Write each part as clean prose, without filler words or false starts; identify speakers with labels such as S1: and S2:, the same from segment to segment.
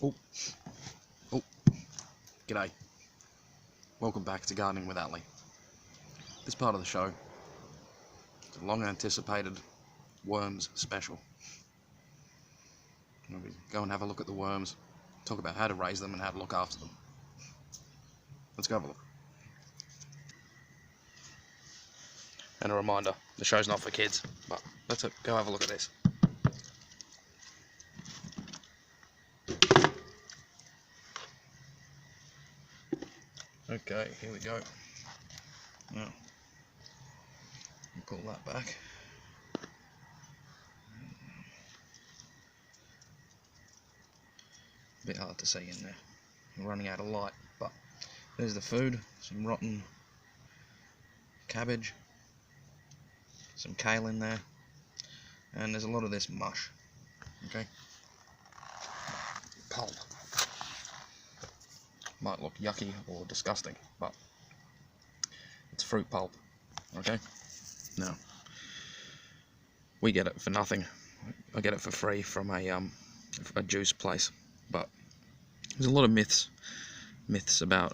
S1: Oh, oh, g'day. Welcome back to Gardening with Atley. This part of the show is a long anticipated worms special. We go and have a look at the worms, talk about how to raise them and how to look after them. Let's go have a look. And a reminder, the show's not for kids, but let's go have a look at this. Okay, here we go. Now, pull that back. A bit hard to see in there. I'm running out of light, but there's the food, some rotten cabbage, some kale in there, and there's a lot of this mush. Okay, pulp. Might look yucky or disgusting, but it's fruit pulp. Okay, now we get it for nothing. I get it for free from a juice place. But there's a lot of myths about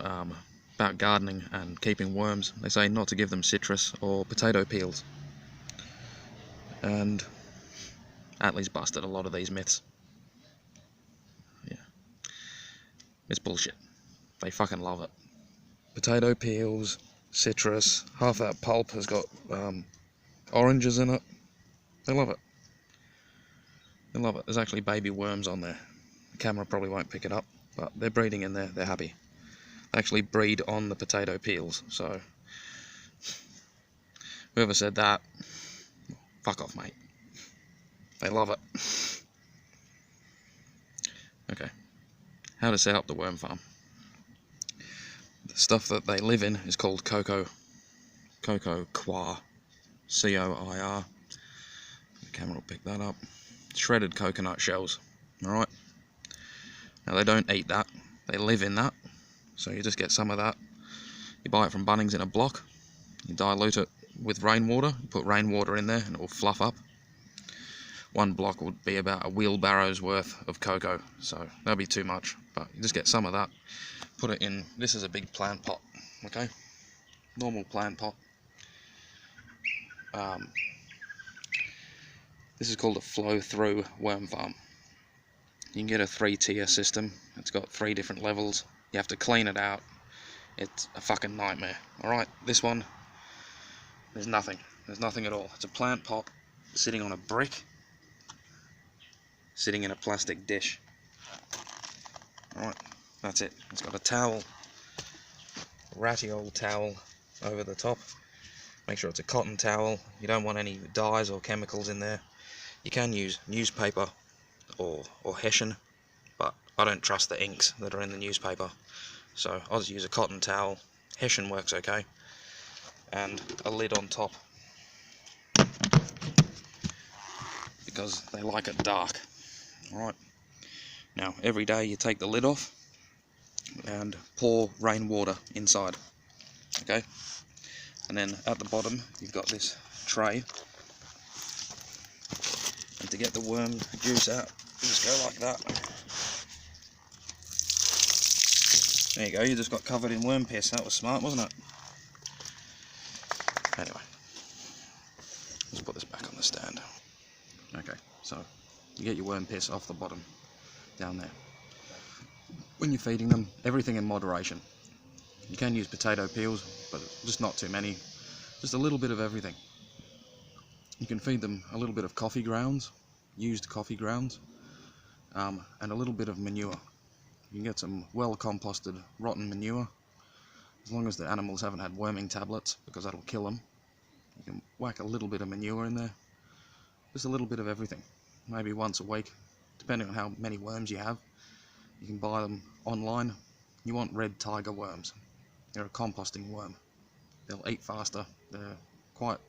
S1: gardening and keeping worms. They say not to give them citrus or potato peels, and Atley's busted a lot of these myths. Yeah, it's bullshit. They fucking love it. Potato peels, citrus, half that pulp has got oranges in it. They love it. They love it. There's actually baby worms on there. The camera probably won't pick it up, but they're breeding in there. They're happy. They actually breed on the potato peels, so whoever said that, fuck off, mate. They love it. Okay, how to set up the worm farm. The stuff that they live in is called coir, C-O-I-R. The camera will pick that up. Shredded coconut shells. Alright, now they don't eat that, they live in that, so you just get some of that. You buy it from Bunnings in a block, you dilute it with rainwater, you put rainwater in there and it will fluff up. One block would be about a wheelbarrow's worth of cocoa, so that'd be too much, but you just get some of that, put it in. This is a big plant pot, okay, normal plant pot. This is called a flow-through worm farm. You can get a 3-tier system. It's got 3 different levels. You have to clean it out. It's a fucking nightmare. Alright, this one, there's nothing. There's nothing at all. It's a plant pot sitting on a brick, sitting in a plastic dish. Alright, that's it. It's got a towel, a ratty old towel over the top. Make sure it's a cotton towel. You don't want any dyes or chemicals in there. You can use newspaper or Hessian, but I don't trust the inks that are in the newspaper, so I'll just use a cotton towel. Hessian works okay, and a lid on top because they like it dark. Alright, now every day you take the lid off and pour rainwater inside, okay, and then at the bottom you've got this tray, and to get the worm juice out, you just go like that. There you go, you just got covered in worm piss. That was smart, wasn't it? Anyway, let's put this back on the stand. Okay, so you get your worm piss off the bottom, down there. When you're feeding them, everything in moderation. You can use potato peels, but just not too many. Just a little bit of everything. You can feed them a little bit of coffee grounds, used coffee grounds, and a little bit of manure. You can get some well composted rotten manure, as long as the animals haven't had worming tablets, because that'll kill them. You can whack a little bit of manure in there, just a little bit of everything, maybe once a week, depending on how many worms you have. You can buy them online. You want red tiger worms. They're a composting worm. They'll eat faster, they're quite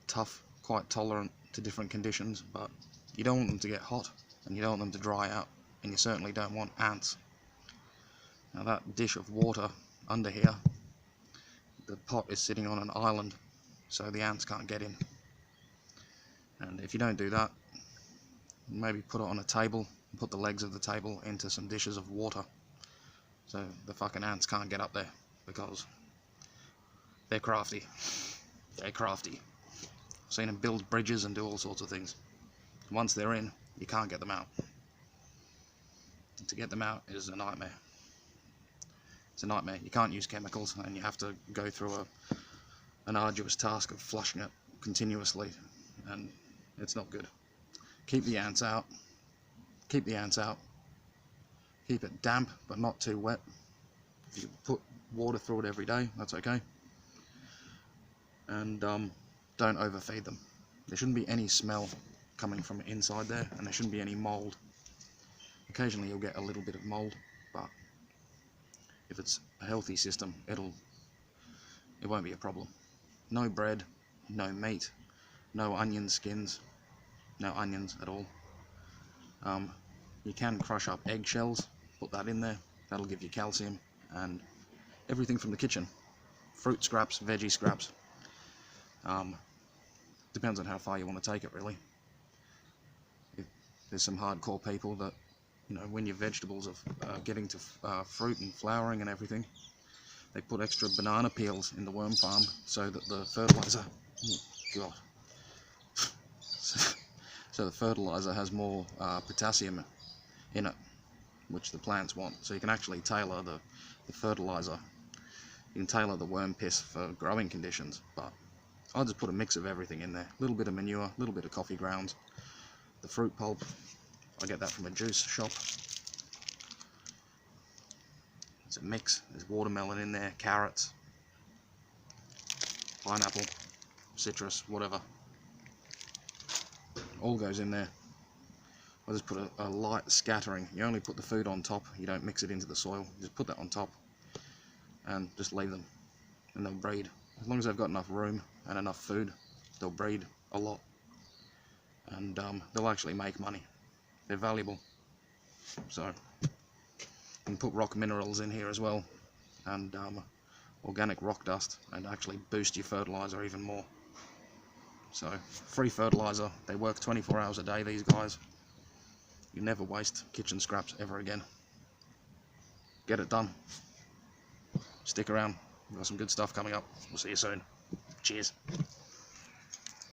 S1: tough, quite tolerant to different conditions, but you don't want them to get hot, and you don't want them to dry out, and you certainly don't want ants. Now that dish of water under here, the pot is sitting on an island, so the ants can't get in. And if you don't do that, maybe put it on a table, put the legs of the table into some dishes of water, so the fucking ants can't get up there, because they're crafty. They're crafty. I've seen them build bridges and do all sorts of things. Once they're in, you can't get them out. To get them out is a nightmare. It's a nightmare. You can't use chemicals, and you have to go through an arduous task of flushing it continuously, and it's not good. Keep the ants out. Keep the ants out. Keep it damp, but not too wet. If you put water through it every day, that's okay. And don't overfeed them. There shouldn't be any smell coming from inside there, and there shouldn't be any mold. Occasionally you'll get a little bit of mold, but if it's a healthy system, it won't be a problem. No bread, no meat, no onion skins, no onions at all. You can crush up eggshells, put that in there, that'll give you calcium, and everything from the kitchen. Fruit scraps, veggie scraps. Depends on how far you want to take it, really. There's some hardcore people that, you know, when your vegetables are getting to fruit and flowering and everything, they put extra banana peels in the worm farm so that the fertilizer, oh God, so the fertilizer has more potassium in it, which the plants want. So you can actually tailor the fertilizer. You can tailor the worm piss for growing conditions, but I'll just put a mix of everything in there. A little bit of manure, a little bit of coffee grounds, the fruit pulp. I get that from a juice shop. It's a mix. There's watermelon in there, carrots, pineapple, citrus, whatever. All goes in there. I just put a light scattering. You only put the food on top. You don't mix it into the soil. You just put that on top and just leave them, and they'll breed. As long as they've got enough room and enough food, they'll breed a lot, and they'll actually make money. They're valuable. So you can put rock minerals in here as well, and organic rock dust, and actually boost your fertilizer even more. So free fertilizer. They work 24 hours a day, these guys. You never waste kitchen scraps ever again. Get it done. Stick around. We've got some good stuff coming up. We'll see you soon. Cheers.